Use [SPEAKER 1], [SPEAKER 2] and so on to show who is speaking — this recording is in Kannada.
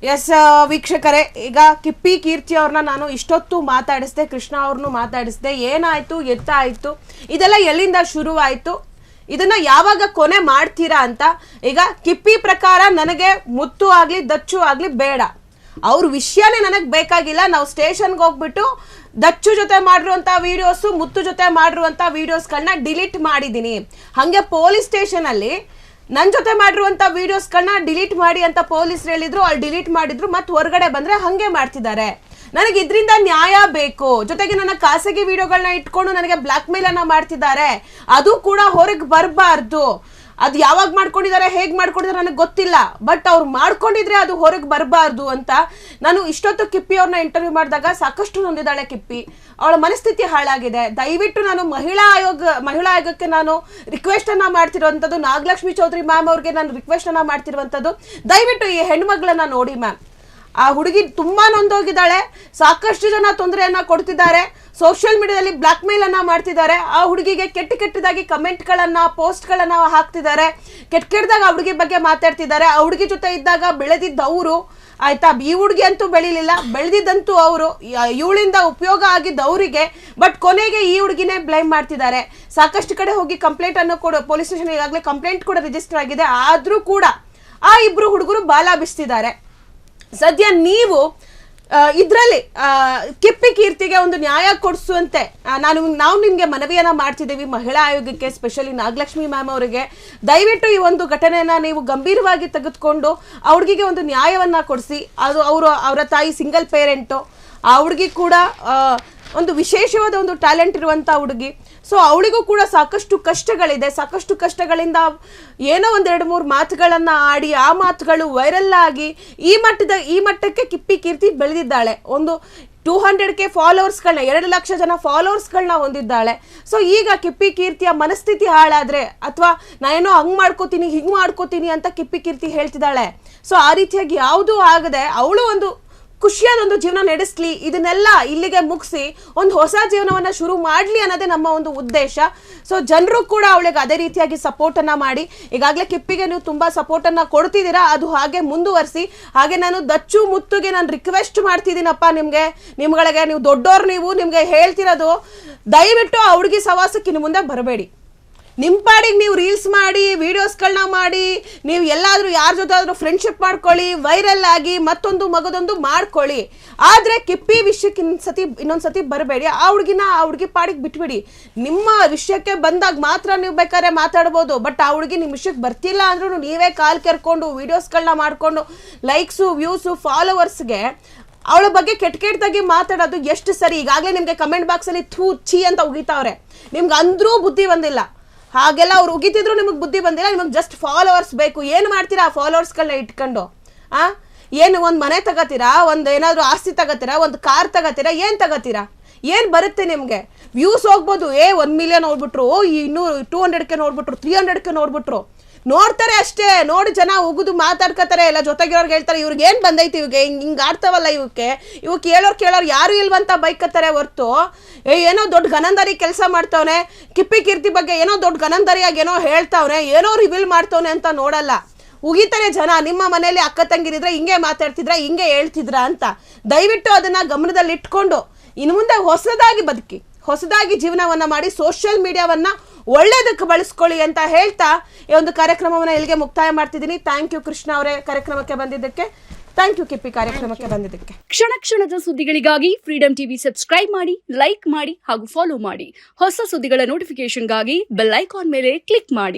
[SPEAKER 1] ಎಸ್ ವೀಕ್ಷಕರೇ, ಈಗ ಕಿಪ್ಪಿ ಕೀರ್ತಿ ಅವ್ರನ್ನ ನಾನು ಇಷ್ಟೊತ್ತು ಮಾತಾಡಿಸ್ದೆ, ಕೃಷ್ಣ ಅವ್ರನ್ನು ಮಾತಾಡಿಸ್ದೆ. ಏನಾಯ್ತು, ಎತ್ತಾಯ್ತು, ಇದೆಲ್ಲ ಎಲ್ಲಿಂದ ಶುರುವಾಯ್ತು, ಇದನ್ನ ಯಾವಾಗ ಕೊನೆ ಮಾಡ್ತೀರಾ ಅಂತ. ಈಗ ಕಿಪ್ಪಿ ಪ್ರಕಾರ ನನಗೆ ಮುತ್ತು ಆಗ್ಲಿ ದಚ್ಚು ಆಗ್ಲಿ ಬೇಡ, ಅವ್ರ ವಿಷಯನೇ ನನಗೆ ಬೇಕಾಗಿಲ್ಲ. ನಾವು ಸ್ಟೇಷನ್ಗೆ ಹೋಗ್ಬಿಟ್ಟು ದಚ್ಚು ಜೊತೆ ಮಾಡಿರುವಂಥ ವಿಡಿಯೋಸು, ಮುತ್ತು ಜೊತೆ ಮಾಡಿರುವಂಥ ವಿಡಿಯೋಸ್ಗಳನ್ನ ಡಿಲೀಟ್ ಮಾಡಿದ್ದೀನಿ. ಹಾಗೆ ಪೊಲೀಸ್ ಸ್ಟೇಷನಲ್ಲಿ ನನ್ನ ಜೊತೆ ಮಾಡಿರುವಂಥ ವಿಡಿಯೋಸ್ಗಳನ್ನ ಡಿಲೀಟ್ ಮಾಡಿ ಅಂತ ಪೊಲೀಸರು ಹೇಳಿದ್ರು, ಅಲ್ಲಿ ಡಿಲೀಟ್ ಮಾಡಿದ್ರು. ಮತ್ತು ಹೊರಗಡೆ ಬಂದರೆ ಹಾಗೆ ಮಾಡ್ತಿದ್ದಾರೆ. ನನಗೆ ಇದರಿಂದ ನ್ಯಾಯ ಬೇಕು. ಜೊತೆಗೆ ನನ್ನ ಖಾಸಗಿ ವಿಡಿಯೋಗಳನ್ನ ಇಟ್ಕೊಂಡು ನನಗೆ ಬ್ಲ್ಯಾಕ್ ಮೇಲ್ ಅನ್ನ ಮಾಡ್ತಿದ್ದಾರೆ, ಅದು ಕೂಡ ಹೊರಗೆ ಬರಬಾರ್ದು. ಅದು ಯಾವಾಗ ಮಾಡ್ಕೊಂಡಿದ್ದಾರೆ, ಹೇಗೆ ಮಾಡ್ಕೊಂಡಿದ್ದಾರೆ ನನಗೆ ಗೊತ್ತಿಲ್ಲ, ಬಟ್ ಅವ್ರು ಮಾಡ್ಕೊಂಡಿದ್ರೆ ಅದು ಹೊರಗೆ ಬರಬಾರ್ದು ಅಂತ. ನಾನು ಇಷ್ಟೊತ್ತು ಕಿಪ್ಪಿ ಅವ್ರನ್ನ ಇಂಟರ್ವ್ಯೂ ಮಾಡಿದಾಗ ಸಾಕಷ್ಟು ನೊಂದಿದ್ದಾಳೆ ಕಿಪ್ಪಿ. ಅವಳ ಮನಸ್ಥಿತಿ ಹಾಳಾಗಿದೆ. ದಯವಿಟ್ಟು ನಾನು ಮಹಿಳಾ ಆಯೋಗಕ್ಕೆ ನಾನು ರಿಕ್ವೆಸ್ಟ್ ಅನ್ನ ಮಾಡ್ತಿರುವಂಥದ್ದು, ನಾಗಲಕ್ಷ್ಮಿ ಚೌಧರಿ ಮ್ಯಾಮ್ ಅವ್ರಿಗೆ ನಾನು ರಿಕ್ವೆಸ್ಟ್ ಅನ್ನ ಮಾಡ್ತಿರುವಂಥದ್ದು, ದಯವಿಟ್ಟು ಈ ಹೆಣ್ಮಗಳನ್ನ ನೋಡಿ ಮ್ಯಾಮ್. ಆ ಹುಡುಗಿ ತುಂಬಾ ನೊಂದೋಗಿದ್ದಾಳೆ. ಸಾಕಷ್ಟು ಜನ ತೊಂದರೆಯನ್ನ ಕೊಡ್ತಿದ್ದಾರೆ, ಸೋಷಿಯಲ್ ಮೀಡಿಯಾದಲ್ಲಿ ಬ್ಲ್ಯಾಕ್ ಮೇಲ್ ಅನ್ನ ಮಾಡ್ತಿದ್ದಾರೆ. ಆ ಹುಡುಗಿಗೆ ಕೆಟ್ಟದಾಗಿ ಕಮೆಂಟ್ಗಳನ್ನ, ಪೋಸ್ಟ್ಗಳನ್ನ ಹಾಕ್ತಿದ್ದಾರೆ. ಕೆಟ್ಟದಾಗ ಆ ಹುಡುಗಿ ಬಗ್ಗೆ ಮಾತಾಡ್ತಿದ್ದಾರೆ. ಆ ಹುಡುಗಿ ಜೊತೆ ಇದ್ದಾಗ ಬೆಳೆದಿದ್ದವರು, ಆಯ್ತಾ, ಈ ಹುಡುಗಿ ಅಂತೂ ಬೆಳಿಲಿಲ್ಲ, ಬೆಳೆದಿದ್ದಂತೂ ಅವರು, ಇವಳಿಂದ ಉಪಯೋಗ ಆಗಿದ್ದ ಅವರಿಗೆ. ಬಟ್ ಕೊನೆಗೆ ಈ ಹುಡುಗಿನೇ ಬ್ಲೇಮ್ ಮಾಡ್ತಿದ್ದಾರೆ. ಸಾಕಷ್ಟು ಕಡೆ ಹೋಗಿ ಕಂಪ್ಲೇಂಟ್ ಅನ್ನು ಕೂಡ, ಪೊಲೀಸ್ ಸ್ಟೇಷನ್ ಈಗಾಗಲೇ ಕಂಪ್ಲೇಂಟ್ ಕೂಡ ರಿಜಿಸ್ಟರ್ ಆಗಿದೆ. ಆದ್ರೂ ಕೂಡ ಆ ಇಬ್ರು ಹುಡುಗರು ಬಾಲ ಬಿಸ್ತಿದ್ದಾರೆ. ಸದ್ಯ ನೀವು ಇದರಲ್ಲಿ ಕಿಪ್ಪಿ ಕೀರ್ತಿಗೆ ಒಂದು ನ್ಯಾಯ ಕೊಡಿಸುವಂತೆ ನಾವು ನಿಮಗೆ ಮನವಿಯನ್ನ ಮಾಡ್ತಿದ್ದೀವಿ, ಮಹಿಳಾ ಆಯೋಗಕ್ಕೆ, ಸ್ಪೆಷಲಿ ನಾಗಲಕ್ಷ್ಮಿ ಮ್ಯಾಮ್ ಅವರಿಗೆ. ದಯವಿಟ್ಟು ಈ ಒಂದು ಘಟನೆಯನ್ನ ನೀವು ಗಂಭೀರವಾಗಿ ತೆಗೆದುಕೊಂಡು ಆ ಹುಡುಗಿಗೆ ಒಂದು ನ್ಯಾಯವನ್ನ ಕೊಡಿಸಿ. ಅದು ಅವರ ತಾಯಿ ಸಿಂಗಲ್ ಪೇರೆಂಟು. ಆ ಹುಡುಗಿ ಕೂಡ ಒಂದು ವಿಶೇಷವಾದ ಒಂದು ಟ್ಯಾಲೆಂಟ್ ಇರುವಂಥ ಹುಡುಗಿ. ಸೊ ಅವಳಿಗೂ ಕೂಡ ಸಾಕಷ್ಟು ಕಷ್ಟಗಳಿದೆ. ಸಾಕಷ್ಟು ಕಷ್ಟಗಳಿಂದ ಏನೋ ಒಂದೆರಡು ಮೂರು ಮಾತುಗಳನ್ನು ಆಡಿ, ಆ ಮಾತುಗಳು ವೈರಲ್ ಆಗಿ ಈ ಮಟ್ಟಕ್ಕೆ ಕಿಪ್ಪಿ ಕೀರ್ತಿ ಬೆಳೆದಿದ್ದಾಳೆ. ಒಂದು 200K ಫಾಲೋವರ್ಸ್ಗಳನ್ನ, 2 ಲಕ್ಷ ಜನ ಫಾಲೋವರ್ಸ್ಗಳನ್ನ ಹೊಂದಿದ್ದಾಳೆ. ಸೊ ಈಗ ಕಿಪ್ಪಿ ಕೀರ್ತಿಯ ಮನಸ್ಥಿತಿ ಹಾಳಾದ್ರೆ, ಅಥವಾ ನಾನೇನೋ ಹಂಗೆ ಮಾಡ್ಕೋತೀನಿ ಹಿಂಗೆ ಮಾಡ್ಕೋತೀನಿ ಅಂತ ಕಿಪ್ಪಿ ಕೀರ್ತಿ ಹೇಳ್ತಿದ್ದಾಳೆ. ಸೊ ಆ ರೀತಿಯಾಗಿ ಯಾವುದೂ ಆಗದೆ ಅವಳು ಒಂದು ಖುಷಿಯಾದ ಒಂದು ಜೀವನ ನಡೆಸಲಿ, ಇದನ್ನೆಲ್ಲ ಇಲ್ಲಿಗೆ ಮುಗಿಸಿ ಒಂದು ಹೊಸ ಜೀವನವನ್ನ ಶುರು ಮಾಡಲಿ ಅನ್ನೋದೇ ನಮ್ಮ ಒಂದು ಉದ್ದೇಶ. ಸೊ ಜನರು ಕೂಡ ಅವಳಿಗೆ ಅದೇ ರೀತಿಯಾಗಿ ಸಪೋರ್ಟ್ ಅನ್ನ ಮಾಡಿ. ಈಗಾಗಲೇ ಕಿಪ್ಪಿಗೆ ನೀವು ತುಂಬಾ ಸಪೋರ್ಟ್ ಅನ್ನ ಕೊಡ್ತಿದ್ದೀರಾ, ಅದು ಹಾಗೆ ಮುಂದುವರಿಸಿ. ಹಾಗೆ ನಾನು ದಚ್ಚು ಮುತ್ತುಗೆ ನಾನು ರಿಕ್ವೆಸ್ಟ್ ಮಾಡ್ತಿದ್ದೀನಪ್ಪ, ನಿಮ್ಗಳಿಗೆ ನೀವು ದೊಡ್ಡೋರು, ನಿಮ್ಗೆ ಹೇಳ್ತಿರೋದು, ದಯವಿಟ್ಟು ಆ ಹುಡುಗಿ ಸವಾಸಕ್ಕೆ ಇನ್ನು ಮುಂದೆ ಬರಬೇಡಿ. ನಿಮ್ಮ ಪಾಡಿಗೆ ನೀವು ರೀಲ್ಸ್ ಮಾಡಿ, ವಿಡಿಯೋಸ್ಗಳನ್ನ ಮಾಡಿ, ನೀವು ಎಲ್ಲಾದರೂ ಯಾರ ಜೊತೆ ಆದರೂ ಫ್ರೆಂಡ್ಶಿಪ್ ಮಾಡ್ಕೊಳ್ಳಿ, ವೈರಲ್ ಆಗಿ ಮತ್ತೊಂದು ಮಗದೊಂದು ಮಾಡ್ಕೊಳ್ಳಿ. ಆದರೆ ಕಿಪ್ಪಿ ವಿಷಯಕ್ಕೆ ಇನ್ನೊಂದ್ಸತಿ ಬರಬೇಡಿ. ಆ ಹುಡುಗಿ ಪಾಡಿಗೆ ಬಿಟ್ಬಿಡಿ. ನಿಮ್ಮ ವಿಷಯಕ್ಕೆ ಬಂದಾಗ ಮಾತ್ರ ನೀವು ಬೇಕಾದ್ರೆ ಮಾತಾಡ್ಬೋದು. ಬಟ್ ಆ ಹುಡುಗಿ ನಿಮ್ಮ ವಿಷಯಕ್ಕೆ ಬರ್ತಿಲ್ಲ ಅಂದ್ರೂ ನೀವೇ ಕಾಲ್ ಕೆರ್ಕೊಂಡು ವಿಡಿಯೋಸ್ಗಳನ್ನ ಮಾಡಿಕೊಂಡು ಲೈಕ್ಸು, ವ್ಯೂಸು, ಫಾಲೋವರ್ಸ್ಗೆ ಅವಳ ಬಗ್ಗೆ ಕೆಟ್ಟದಾಗಿ ಮಾತಾಡೋದು ಎಷ್ಟು ಸರಿ? ಈಗಾಗಲೇ ನಿಮಗೆ ಕಮೆಂಟ್ ಬಾಕ್ಸಲ್ಲಿ ಥೂ ಛೀ ಅಂತ ಉಗಿತಾವ್ರೆ. ನಿಮ್ಗೆ ಅಂದ್ರೂ ಬುದ್ಧಿ ಬಂದಿಲ್ಲ. ಹಾಗೆಲ್ಲ ಅವ್ರು ಉಗಿತಿದ್ರು ನಿಮಗೆ ಬುದ್ಧಿ ಬಂದಿಲ್ಲ. ನಿಮಗೆ ಜಸ್ಟ್ ಫಾಲೋವರ್ಸ್ ಬೇಕು. ಏನು ಮಾಡ್ತೀರಾ ಆ ಫಾಲೋವರ್ಸ್ಗಳನ್ನ ಇಟ್ಕೊಂಡು? ಏನು ಒಂದು ಮನೆ ತಗೋತೀರಾ, ಒಂದು ಏನಾದರೂ ಆಸ್ತಿ ತಗೋತೀರಾ, ಒಂದು ಕಾರ್ ತಗೋತೀರಾ, ಏನು ತಗೋತೀರಾ? ಏನು ಬರುತ್ತೆ ನಿಮಗೆ? ವ್ಯೂಸ್ ಹೋಗ್ಬೋದು, 1 ಮಿಲಿಯನ್ ನೋಡ್ಬಿಟ್ರು, 200K ನೋಡ್ಬಿಟ್ರು, 300K ನೋಡ್ಬಿಟ್ರು, ನೋಡ್ತಾರೆ ಅಷ್ಟೇ. ನೋಡಿ ಜನ ಉಗಿದು ಮಾತಾಡ್ಕೋತಾರೆ. ಎಲ್ಲ ಜೊತೆಗಿರೋರ್ಗೆ ಹೇಳ್ತಾರೆ, ಇವ್ರಿಗೆ ಏನು ಬಂದೈತಿ, ಇವ್ಗೆ ಹಿಂಗೆ ಆಡ್ತಾವಲ್ಲ, ಇವಕ್ಕೆ ಕೇಳೋರು ಯಾರು ಇಲ್ವಂತ ಬೈಕತ್ತಾರೆ ಹೊರ್ತು, ಏನೋ ದೊಡ್ಡ ಗನಂದಾರಿ ಕೆಲಸ ಮಾಡ್ತವನೆ, ಕಿಪ್ಪಿ ಕೀರ್ತಿ ಬಗ್ಗೆ ಏನೋ ದೊಡ್ಡ ಗನಂದಾರಿಯಾಗಿ ಏನೋ ಹೇಳ್ತಾವನೆ, ಏನೋ ರಿವೀಲ್ ಮಾಡ್ತವನೆ ಅಂತ ನೋಡಲ್ಲ. ಉಗಿತಾರೆ ಜನ. ನಿಮ್ಮ ಮನೆಯಲ್ಲಿ ಅಕ್ಕ ತಂಗಿರಿದ್ರೆ ಹಿಂಗೆ ಮಾತಾಡ್ತಿದ್ರ, ಹಿಂಗೆ ಹೇಳ್ತಿದ್ರ ಅಂತ. ದಯವಿಟ್ಟು ಅದನ್ನ ಗಮನದಲ್ಲಿ ಇಟ್ಕೊಂಡು ಇನ್ನು ಮುಂದೆ ಹೊಸದಾಗಿ ಬದುಕಿ, ಹೊಸದಾಗಿ ಜೀವನವನ್ನ ಮಾಡಿ, ಸೋಷಿಯಲ್ ಮೀಡಿಯಾವನ್ನ ಒಳ್ಳೇದಕ್ಕೆ ಬಳಸ್ಕೊಳ್ಳಿ ಅಂತ ಹೇಳ್ತಾ ಈ ಒಂದು ಕಾರ್ಯಕ್ರಮವನ್ನು ಇಲ್ಲಿಗೆ ಮುಕ್ತಾಯ ಮಾಡ್ತಿದ್ದೀನಿ. ಥ್ಯಾಂಕ್ ಯು ಕೃಷ್ಣ ಅವರೇ ಕಾರ್ಯಕ್ರಮಕ್ಕೆ ಬಂದಿದ್ದಕ್ಕೆ. ಥ್ಯಾಂಕ್ ಯು ಕಿಪ್ಪಿ ಕಾರ್ಯಕ್ರಮಕ್ಕೆ ಬಂದಿದ್ದಕ್ಕೆ.
[SPEAKER 2] ಕ್ಷಣದ ಸುದ್ದಿಗಳಿಗಾಗಿ ಫ್ರೀಡಂ ಟಿವಿ ಸಬ್ಸ್ಕ್ರೈಬ್ ಮಾಡಿ, ಲೈಕ್ ಮಾಡಿ ಹಾಗೂ ಫಾಲೋ ಮಾಡಿ. ಹೊಸ ಸುದ್ದಿಗಳ ನೋಟಿಫಿಕೇಶನ್ಗಾಗಿ ಬೆಲ್ ಐಕಾನ್ ಮೇಲೆ ಕ್ಲಿಕ್ ಮಾಡಿ.